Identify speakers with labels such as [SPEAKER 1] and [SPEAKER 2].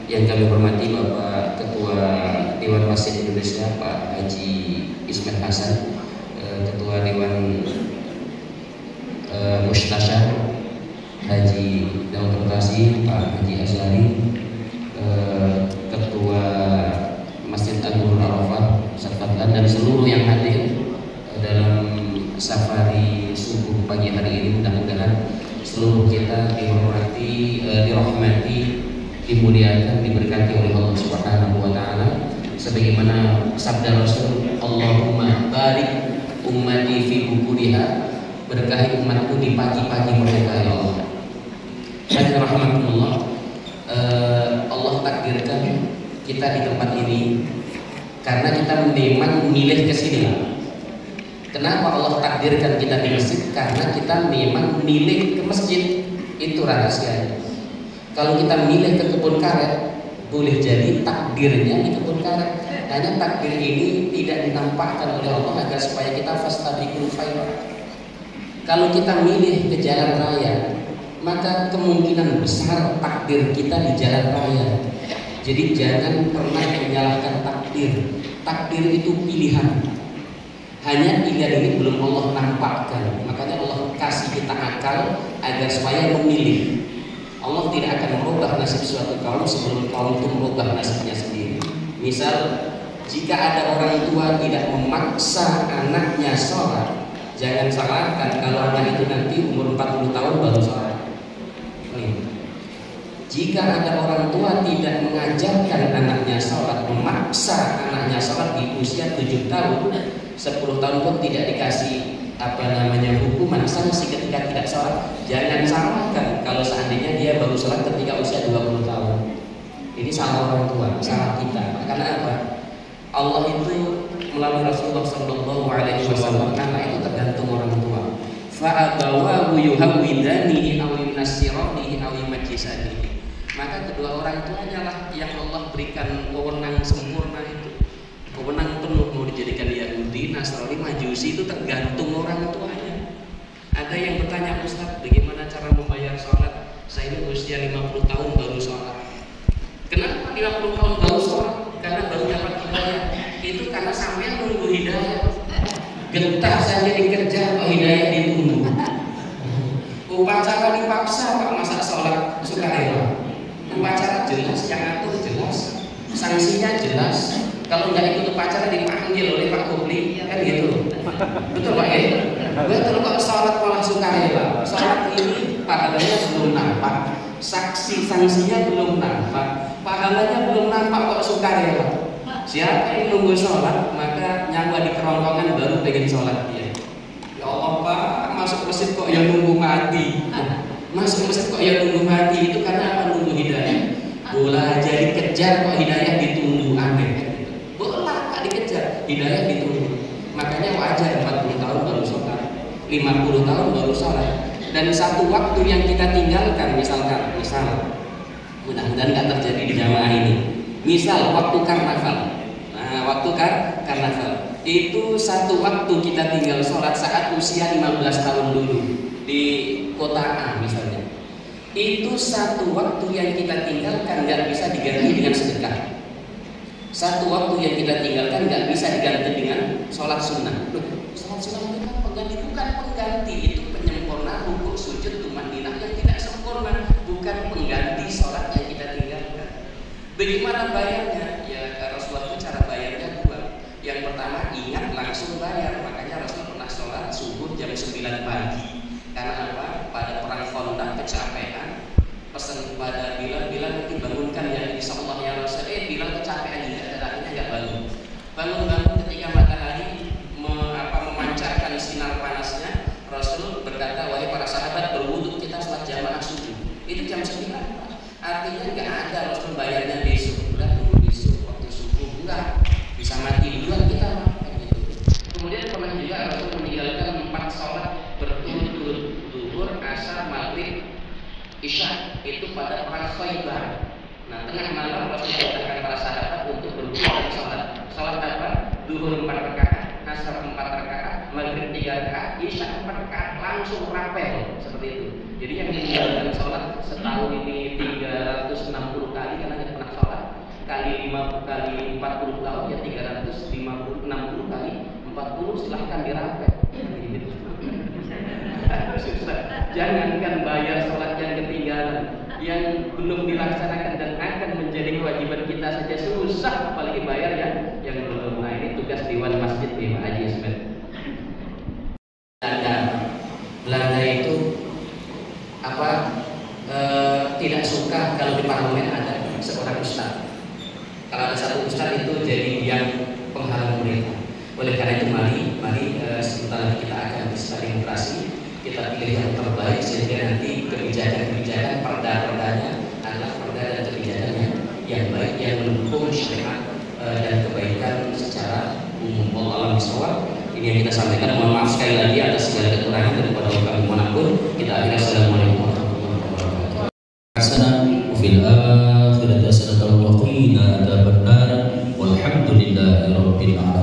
[SPEAKER 1] yang kami hormati Bapak Ketua Dewan Masjid Indonesia Pak Haji Ismet Hasan, Ketua Dewan Mustasyar Haji Daud Rasi Pak Haji Azhari, Ketua Masjid Agung Arafah Ustaz Fadlan, dan seluruh yang hadir dalam safari subuh pagi hari ini. Mudah-mudahan seluruh kita dihormati, dirahmati, dimuliakan, diberkati oleh Allah Subhanahu wa taala sebagaimana sabda Rasul, Allahumma barik ummati fi bukuriha, berkahi umatku di pagi-pagi mereka ya Allah. Dan rahmatullah, Allah takdirkan kita di tempat ini karena kita memang memilih ke sini. Kenapa Allah takdirkan kita di masjid? Karena kita memang memilih ke masjid. Itu rahasianya. Kalau kita milih ke kebun karet, boleh jadi takdirnya di kebun karet. Hanya takdir ini tidak dinampakkan oleh Allah agar supaya kita fastabiqul khairat. Kalau kita milih ke jalan raya, maka kemungkinan besar takdir kita di jalan raya. Jadi jangan pernah menyalahkan takdir. Takdir itu pilihan. Hanya pilihan ini belum Allah nampakkan. Makanya Allah kasih kita akal agar supaya memilih. Allah tidak akan merubah nasib suatu kaum sebelum kaum itu merubah nasibnya sendiri. Misal, jika ada orang tua tidak memaksa anaknya sholat, jangan salahkan kalau anak itu nanti umur 40 tahun baru sholat. Jika ada orang tua tidak mengajarkan anaknya sholat, memaksa anaknya sholat di usia 7 tahun, 10 tahun pun tidak dikasih hukuman sanksi ketika tidak sholat, jangan salahkan kalau seandainya dia baru sholat ketika usia 20 tahun. Ini salah orang tua, salah kita. Karena apa? Allah itu melalui Rasulullah SAW, anak itu tergantung orang tua. Fa'abawahu yuhawwidanihi aw yunassiranihi aw yumajjisanihi. Maka kedua orang tuanya lah yang Allah berikan wewenang sempurna itu. Wewenang penuh, mau dijadikan Yahudi, Nasrani, Majusi, itu tergantung orang tuanya. Ada yang bertanya, Ustaz, bagaimana cara membayar sholat? Saya ini usia 50 tahun baru sholat. Kenapa 50 tahun baru sholat? Karena baru dapat hidayah. Itu karena sampai menunggu hidayah. Getah saja dikejar, oh hidayah ditunggu. Upacara dipaksa, Pak, masa sholat sukarela. Upacara jelas, yang atur jelas, sanksinya jelas. Kalau nggak ikut upacara dipanggil oleh Pak Kupli, kan gitu. Betul Pak ya? Betul kok, sholat malah sukarela. Sholat ini pahalanya belum nampak, saksi sanksinya belum nampak, pahalanya belum nampak kok sukarela. Siapa yang nunggu sholat, maka nyawa di kerongkongan baru pengen sholat dia. Ya Allah Pak, masuk masjid kok ya nunggu mati. Masuk masjid kok ya nunggu mati, itu karena apa? Nunggu hidayah. Bola aja dikejar kok hidayah ditunggu, aneh. Bola tak dikejar, hidayah ditunggu. Makanya wajar 40 tahun baru sholat, 50 tahun baru sholat. Dan satu waktu yang kita tinggalkan, misal mudah-mudahan nggak terjadi di jamaah ini. Misal waktu karnaval. Nah, waktu karnaval itu satu waktu kita tinggal sholat saat usia 15 tahun dulu di kota A misalnya. Itu satu waktu yang kita tinggalkan nggak bisa diganti dengan sedekah. Satu waktu yang kita tinggalkan nggak bisa diganti dengan sholat sunnah. Loh, sholat sunnah itu kan pengganti, bukan pengganti, itu penyempurna rukuk sujud tumanninah yang tidak sempurna, bukan pengganti sholat yang kita tinggalkan. Bagaimana bayarnya? Ya Rasulullah itu cara bayarnya dua. Yang pertama, ingat langsung bayar. Makanya Rasulullah pernah sholat subuh jam 9 pagi. Karena apa? Pada perang Khandaq kecapean, pesan kepada Bilal nanti bangunkan ya, insyaallah ya Rasul. Bilal kecapean juga, akhirnya nggak bangun ketika matahari memancarkan sinar panasnya. Rasul berkata, wahai para sahabat, berwudu, kita sholat jamaah subuh. Itu jam 9 Pak. Artinya nggak ada Rasul bayarnya besok, udah tunggu besok waktu subuh, enggak, bisa mati duluan kita gitu. Kemudian pernah juga Rasul meninggalkan 4 sholat berturut-turut, zuhur, asar, maghrib, isya, itu pada perang Khaybar. Nah, tengah malam Rasul memerintahkan para sahabat untuk berbuat sholat apa? Zuhur 4 rakaat, asar 4 rakaat, maghrib 3 rakaat, Isya 4 rakaat, langsung rapel seperti itu. Jadi yang meninggalkan sholat setahun ini 360 kali karena tidak pernah sholat, kali 40 tahun ya 360 kali 40, silahkan dirapel. Jangankan bayar sholat yang ketinggalan, yang belum dilaksanakan dan akan menjadi kewajiban kita saja susah, apalagi bayar yang belum. Nah ini tugas Dewan Masjid nih Pak Haji Ismet. Belanda itu tidak suka kalau di parlemen ada seorang ustaz. Kalau ada satu ustaz itu jadi yang penghalang pemerintah. Oleh karena itu mari sebentar kita akan bisa demokrasi, kita pilih yang terbaik sehingga nanti kebijakan-kebijakan perda-perdanya adalah perda dan kebijakan yang baik yang mendukung syariat dan kebaikan secara umum. Wallahu a'lam. Ini yang kita sampaikan. Mohon maaf sekali lagi atas segala kekurangan daripada kami manapun. Kita akhiri. Assalamualaikum warahmatullahi wabarakatuh.
[SPEAKER 2] Hasanah fil akhirati hasanatan wa qina adzabannar. Walhamdulillahirabbil alamin.